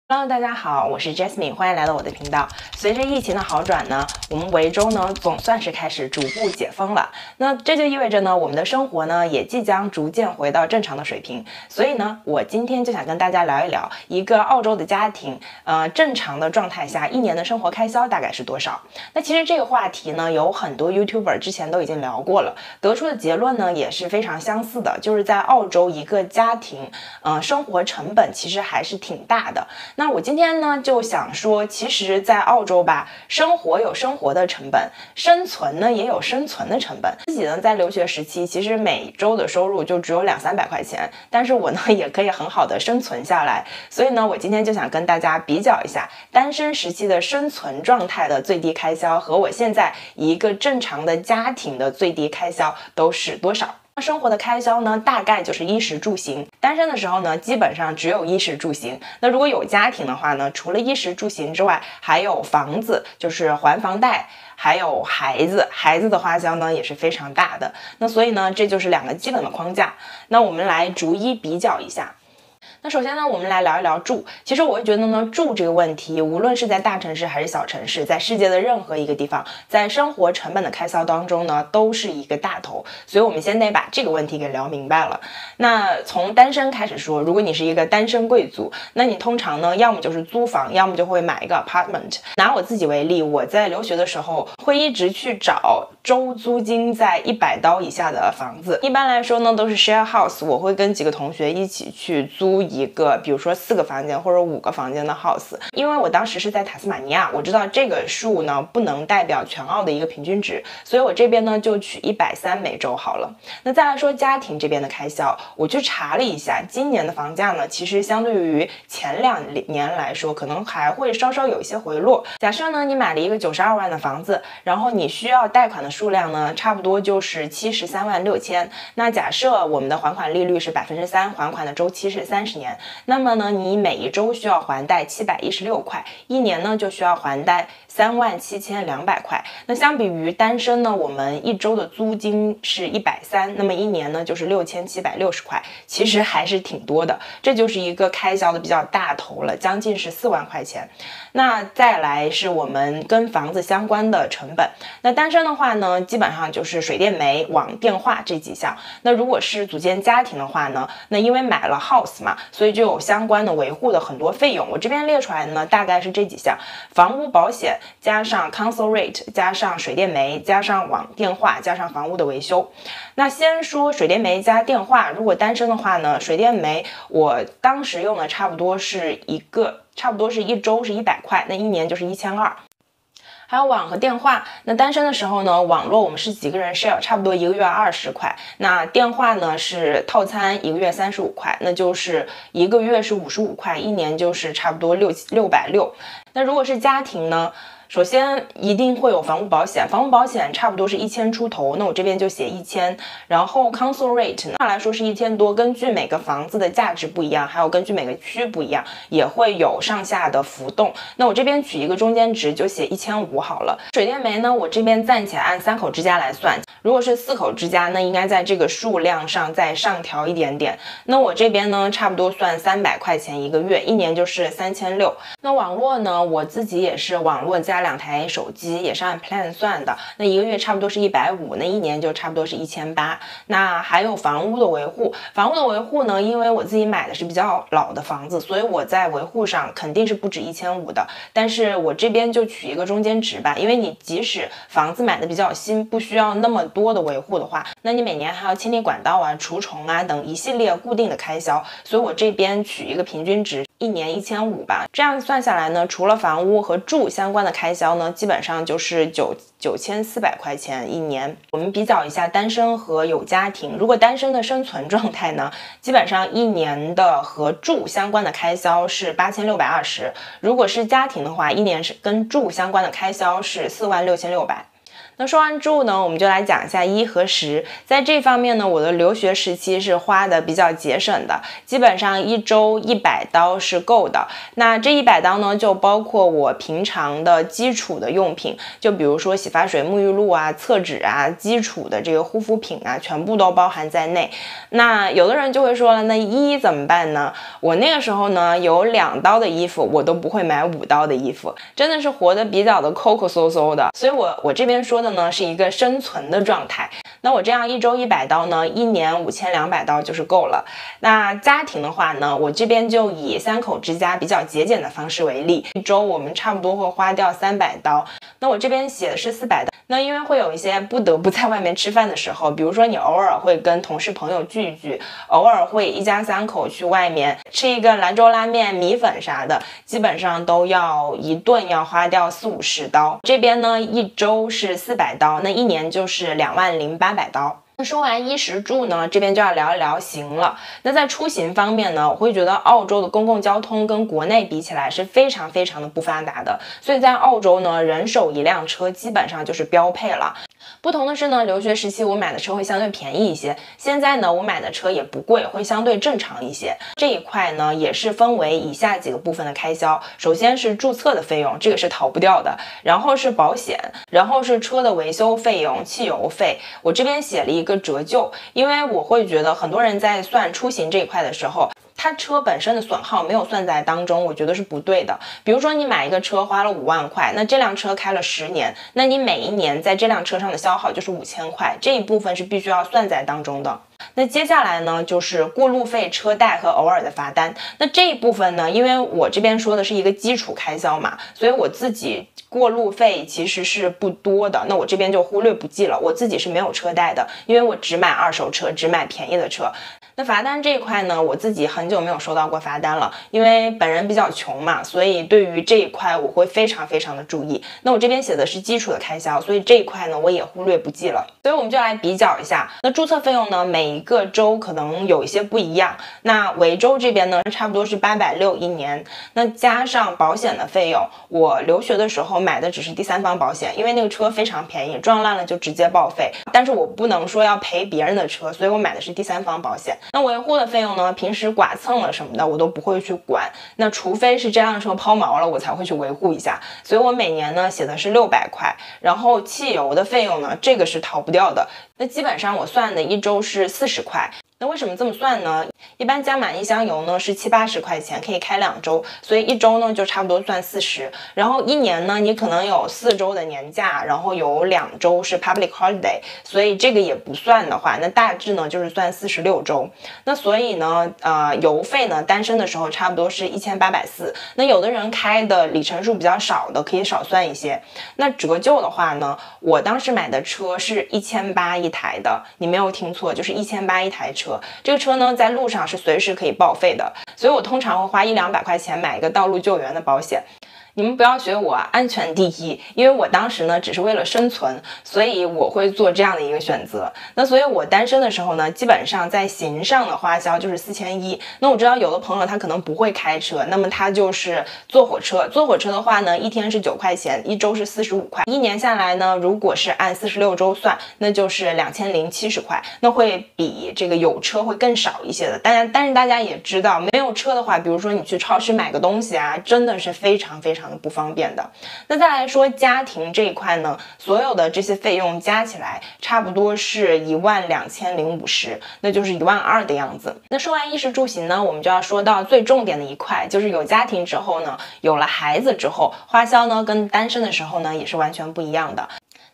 Hello， 大家好，我是 Jasmine， 欢迎来到我的频道。随着疫情的好转呢，我们维州呢总算是开始逐步解封了。那这就意味着呢，我们的生活呢也即将逐渐回到正常的水平。所以呢，我今天就想跟大家聊一聊一个澳洲的家庭，正常的状态下一年的生活开销大概是多少？那其实这个话题呢，有很多 YouTuber 之前都已经聊过了，得出的结论呢也是非常相似的，就是在澳洲一个家庭，生活成本其实还是挺大的。那我今天呢就想说，其实在澳洲吧，生活有生活的成本，生存呢也有生存的成本。自己呢在留学时期，其实每周的收入就只有200-300块钱，但是我呢也可以很好的生存下来。所以呢，我今天就想跟大家比较一下单身时期的生存状态的最低开销和我现在一个正常的家庭的最低开销都是多少。生活的开销呢，大概就是衣食住行。单身的时候呢，基本上只有衣食住行。那如果有家庭的话呢，除了衣食住行之外，还有房子，就是还房贷，还有孩子。孩子的花销呢也是非常大的。那所以呢，这就是两个基本的框架。那我们来逐一比较一下。那首先呢，我们来聊一聊住。其实我会觉得呢，住这个问题，无论是在大城市还是小城市，在世界的任何一个地方，在生活成本的开销当中呢，都是一个大头。所以我们先得把这个问题给聊明白了。那从单身开始说，如果你是一个单身贵族，那你通常呢，要么就是租房，要么就会买一个 apartment。拿我自己为例，我在留学的时候会一直去找周租金在$100以下的房子。一般来说呢，都是 share house， 我会跟几个同学一起去租一个，比如说4个房间或者5个房间的 house。因为我当时是在塔斯马尼亚，我知道这个数呢不能代表全澳的一个平均值，所以我这边呢就取130每周好了。那再来说家庭这边的开销，我去查了一下，今年的房价呢，其实相对于前2年来说，可能还会稍稍有一些回落。假设呢，你买了一个92万的房子，然后你需要贷款的数量呢，差不多就是73万6千。那假设我们的还款利率是3%，还款的周期是30年，那么呢，你每一周需要还贷716块，一年呢就需要还贷37200块。那相比于单身呢，我们一周的租金是130，那么一年呢就是6760块，其实还是挺多的。这就是一个开销的比较大头了，将近是4万块钱。那再来是我们跟房子相关的成本。那单身的话呢，基本上就是水电煤网电话这几项。那如果是组建家庭的话呢，那因为买了 house 嘛，所以就有相关的维护的很多费用。我这边列出来呢，大概是这几项：房屋保险加上 council rate 加上水电煤加上网电话加上房屋的维修。那先说水电煤加电话，如果单身的话呢，水电煤我当时用的差不多是一周是100块，那一年就是1200。还有网和电话，那单身的时候呢，网络我们是几个人 share， 差不多一个月20块。那电话呢是套餐，一个月35块，那就是一个月是55块，一年就是差不多660。那如果是家庭呢？首先一定会有房屋保险，房屋保险差不多是1000出头，那我这边就写1000。然后 council rate 呢，来说是1000多，根据每个房子的价值不一样，还有根据每个区不一样，也会有上下的浮动。那我这边取一个中间值，就写1500好了。水电煤呢，我这边暂且按3口之家来算，如果是4口之家，那应该在这个数量上再上调一点点。那我这边呢，差不多算300块钱一个月，一年就是3600。那网络呢，我自己也是网络加2台手机，也是按 plan 算的，那一个月差不多是150，那一年就差不多是1800。那还有房屋的维护，房屋的维护呢，因为我自己买的是比较老的房子，所以我在维护上肯定是不止1500的，但是我这边就取一个中间值吧，因为你即使房子买的比较新，不需要那么多的维护的话，那你每年还要清理管道啊、除虫啊等一系列固定的开销，所以我这边取一个平均值，一年1500吧。这样算下来呢，除了房屋和住相关的开销呢，基本上就是9400块钱一年。我们比较一下单身和有家庭，如果单身的生存状态呢，基本上一年的和住相关的开销是8620，如果是家庭的话，一年是跟住相关的开销是46600。那说完住呢，我们就来讲一下衣和食。在这方面呢，我的留学时期是花的比较节省的，基本上1周100刀是够的。那这100刀呢，就包括我平常的基础的用品，就比如说洗发水、沐浴露啊、厕纸啊、基础的这个护肤品啊，全部都包含在内。那有的人就会说了，那衣怎么办呢？我那个时候呢，有2刀的衣服，我都不会买5刀的衣服，真的是活得比较的抠抠搜搜的。所以我这边说的呢是一个生存的状态。那我这样1周100刀呢，1年5200刀就是够了。那家庭的话呢，我这边就以3口之家比较节俭的方式为例，1周我们差不多会花掉300刀。那我这边写的是400刀。那因为会有一些不得不在外面吃饭的时候，比如说你偶尔会跟同事朋友聚一聚，偶尔会一家3口去外面吃一个兰州拉面、米粉啥的，基本上都要一顿要花掉40-50刀。这边呢1周是400刀，那1年就是20800刀。那说完衣食住呢，这边就要聊一聊行了。那在出行方面呢，我会觉得澳洲的公共交通跟国内比起来是非常非常的不发达的，所以在澳洲呢，人手1辆车基本上就是标配了。不同的是呢，留学时期我买的车会相对便宜一些，现在呢我买的车也不贵，会相对正常一些。这一块呢也是分为以下几个部分的开销，首先是注册的费用，这个是逃不掉的，然后是保险，然后是车的维修费用、汽油费。我这边写了一个折旧，因为我会觉得很多人在算出行这一块的时候，它车本身的损耗没有算在当中，我觉得是不对的。比如说你买一个车花了5万块，那这辆车开了10年，那你每一年在这辆车上的消耗就是5000块，这一部分是必须要算在当中的。那接下来呢，就是过路费、车贷和偶尔的罚单。那这一部分呢，因为我这边说的是一个基础开销嘛，所以我自己过路费其实是不多的，那我这边就忽略不计了。我自己是没有车贷的，因为我只买二手车，只买便宜的车。那罚单这一块呢，我自己很久没有收到过罚单了，因为本人比较穷嘛，所以对于这一块我会非常非常的注意。那我这边写的是基础的开销，所以这一块呢我也忽略不计了。所以我们就来比较一下，那注册费用呢，每一个州可能有一些不一样。那维州这边呢，差不多是860一年，那加上保险的费用，我留学的时候买的只是第三方保险，因为那个车非常便宜，撞烂了就直接报废，但是我不能说要赔别人的车，所以我买的是第三方保险。那维护的费用呢，平时剐蹭了什么的我都不会去管，那除非是这辆车抛锚了我才会去维护一下，所以我每年呢写的是600块。然后汽油的费用呢，这个是逃不掉的，那基本上我算的1周是40块。那为什么这么算呢？一般加满1箱油呢是70-80块钱，可以开2周，所以1周呢就差不多算40。然后1年呢，你可能有4周的年假，然后有2周是 public holiday， 所以这个也不算的话，那大致呢就是算46周。那所以呢，油费呢，单身的时候差不多是1840。那有的人开的里程数比较少的，可以少算一些。那折旧的话呢，我当时买的车是1800一台的，你没有听错，就是1800一台车。这个车呢在路上是随时可以报废的，所以我通常会花100-200块钱买一个道路救援的保险。你们不要学我，安全第一，因为我当时呢只是为了生存，所以我会做这样的一个选择。那所以我单身的时候呢，基本上在行上的花销就是4100。那我知道有的朋友他可能不会开车，那么他就是坐火车。坐火车的话呢，一天是9块钱，1周是45块，1年下来呢，如果是按46周算，那就是2070块，那会比这个有车会更少一些的。但是大家也知道，没有车的话，比如说你去超市买个东西啊，真的是非常非常的不方便的。那再来说家庭这一块呢，所有的这些费用加起来差不多是12050，那就是12000的样子。那说完衣食住行呢，我们就要说到最重点的一块，就是有家庭之后呢，有了孩子之后，花销呢跟单身的时候呢也是完全不一样的。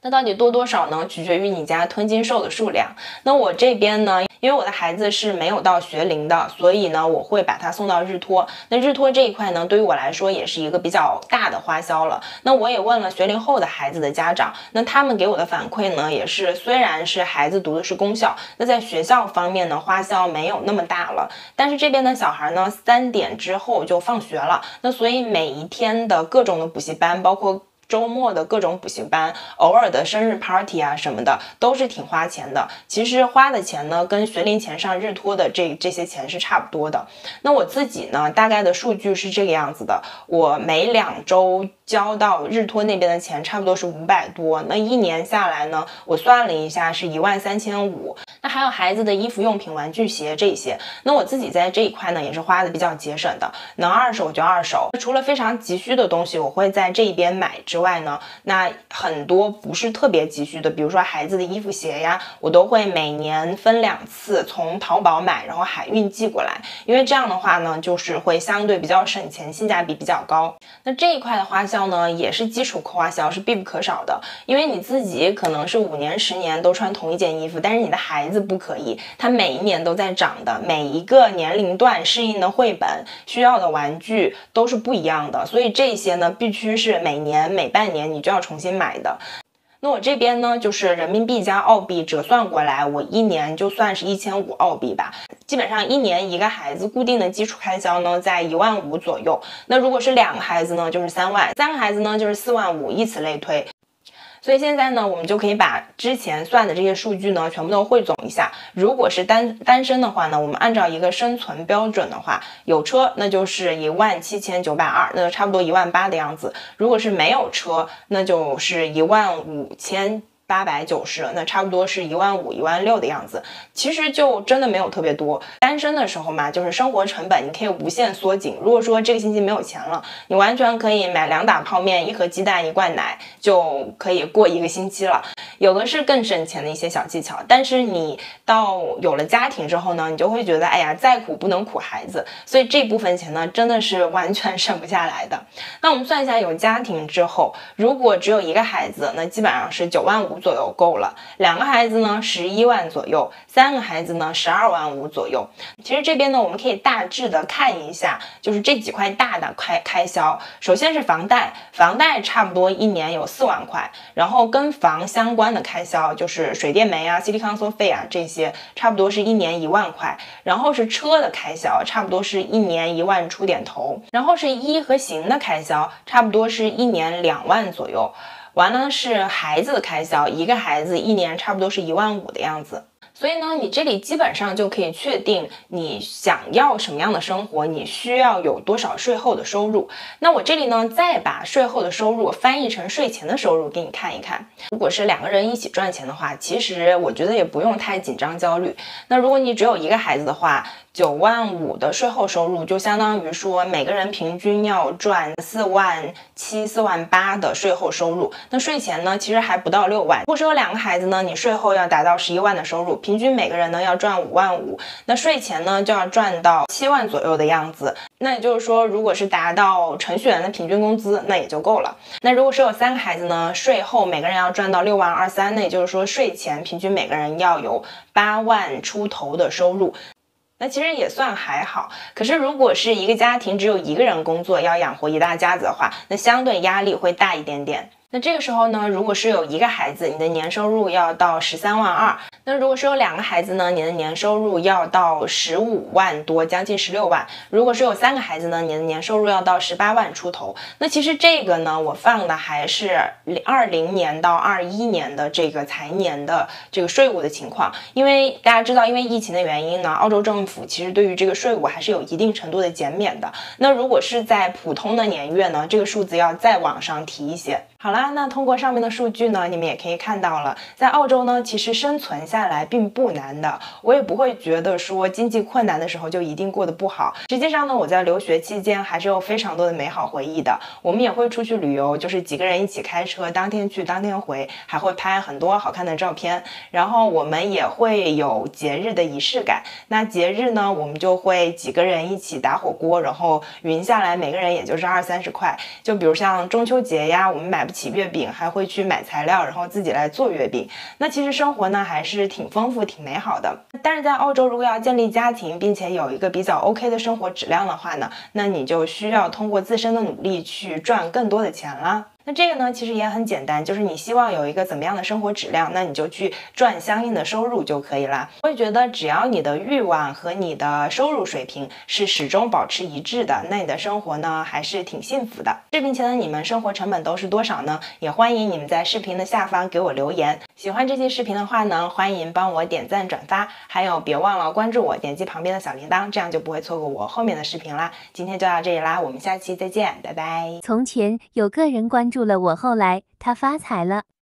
那到底多多少呢？取决于你家吞金兽的数量。那我这边呢，因为我的孩子是没有到学龄的，所以呢，我会把他送到日托。那日托这一块呢，对于我来说也是一个比较大的花销了。那我也问了学龄后的孩子的家长，那他们给我的反馈呢，也是虽然是孩子读的是公校，那在学校方面呢，花销没有那么大了。但是这边的小孩呢，3点之后就放学了，那所以每一天的各种的补习班，包括周末的各种补习班，偶尔的生日 party 啊什么的，都是挺花钱的。其实花的钱呢，跟学龄前上日托的这些钱是差不多的。那我自己呢，大概的数据是这个样子的，我每2周交到日托那边的钱差不多是500多，那1年下来呢，我算了一下是13500。那还有孩子的衣服用品、玩具鞋这些，那我自己在这一块呢也是花的比较节省的，能二手就二手。除了非常急需的东西我会在这一边买之外呢，那很多不是特别急需的，比如说孩子的衣服鞋呀，我都会每年分2次从淘宝买，然后海运寄过来，因为这样的话呢，就是会相对比较省钱，性价比比较高。那这一块的花销呢，也是基础花销，是必不可少的，因为你自己可能是5年、10年都穿同一件衣服，但是你的孩子不可以，他每一年都在长的，每一个年龄段适应的绘本、需要的玩具都是不一样的，所以这些呢，必须是每年每半年你就要重新买的。那我这边呢，就是人民币加澳币折算过来，我1年就算是1500澳币吧。基本上1年一个孩子固定的基础开销呢，在15000左右。那如果是2个孩子呢，就是3万；3个孩子呢，就是45000，以此类推。所以现在呢，我们就可以把之前算的这些数据呢，全部都汇总一下。如果是单身的话呢，我们按照一个生存标准的话，有车那就是17920，那就差不多18000的样子。如果是没有车，那就是15890，那差不多是15000、16000的样子。其实就真的没有特别多。单身的时候嘛，就是生活成本你可以无限缩紧。如果说这个星期没有钱了，你完全可以买2打泡面、1盒鸡蛋、1罐奶，就可以过1个星期了。有的是更省钱的一些小技巧，但是你到有了家庭之后呢，你就会觉得，哎呀，再苦不能苦孩子，所以这部分钱呢，真的是完全省不下来的。那我们算一下，有家庭之后，如果只有1个孩子，那基本上是95000左右够了；2个孩子呢，11万左右；3个孩子呢，125000左右。其实这边呢，我们可以大致的看一下，就是这几块大的开销。首先是房贷，房贷差不多1年有4万块，然后跟房相关的开销就是水电煤啊、City Council 费啊这些，差不多是1年1万块。然后是车的开销，差不多是1年1万出点头。然后是衣和行的开销，差不多是1年2万左右。完了是孩子的开销，一个孩子1年差不多是15000的样子。所以呢，你这里基本上就可以确定你想要什么样的生活，你需要有多少税后的收入。那我这里呢，再把税后的收入翻译成税前的收入给你看一看。如果是2个人一起赚钱的话，其实我觉得也不用太紧张焦虑。那如果你只有1个孩子的话，95000的税后收入就相当于说每个人平均要赚47000、48000的税后收入。那税前呢，其实还不到6万。如果是有2个孩子呢，你税后要达到11万的收入，平均每个人呢要赚55000，那税前呢就要赚到7万左右的样子。那也就是说，如果是达到程序员的平均工资，那也就够了。那如果是有3个孩子呢，税后每个人要赚到6万23，那也就是说税前平均每个人要有8万出头的收入。那其实也算还好，可是如果是一个家庭只有1个人工作要养活一大家子的话，那相对压力会大一点点。那这个时候呢，如果是有1个孩子，你的年收入要到13万2。那如果是有2个孩子呢，你的年收入要到15万多，将近16万。如果是有3个孩子呢，你的年收入要到18万出头。那其实这个呢，我放的还是20年到21年的这个财年的这个税务的情况。因为大家知道，因为疫情的原因呢，澳洲政府其实对于这个税务还是有一定程度的减免的。那如果是在普通的年月呢，这个数字要再往上提一些。好啦，那通过上面的数据呢，你们也可以看到了，在澳洲呢，其实生存下来并不难的。我也不会觉得说经济困难的时候就一定过得不好。实际上呢，我在留学期间还是有非常多的美好回忆的。我们也会出去旅游，就是几个人一起开车，当天去当天回，还会拍很多好看的照片。然后我们也会有节日的仪式感。那节日呢，我们就会几个人一起打火锅，然后匀下来每个人也就是20-30块。就比如像中秋节呀，我们买不起月饼，还会去买材料，然后自己来做月饼。那其实生活呢还是挺丰富挺美好的。但是在澳洲如果要建立家庭，并且有一个比较 OK 的生活质量的话呢，那你就需要通过自身的努力去赚更多的钱啦。那这个呢，其实也很简单，就是你希望有一个怎么样的生活质量，那你就去赚相应的收入就可以了。我也觉得，只要你的欲望和你的收入水平是始终保持一致的，那你的生活呢，还是挺幸福的。视频前的你们生活成本都是多少呢？也欢迎你们在视频的下方给我留言。喜欢这期视频的话呢，欢迎帮我点赞转发，还有别忘了关注我，点击旁边的小铃铛，这样就不会错过我后面的视频啦。今天就到这里啦，我们下期再见，拜拜。从前有个人关注了我，后来他发财了。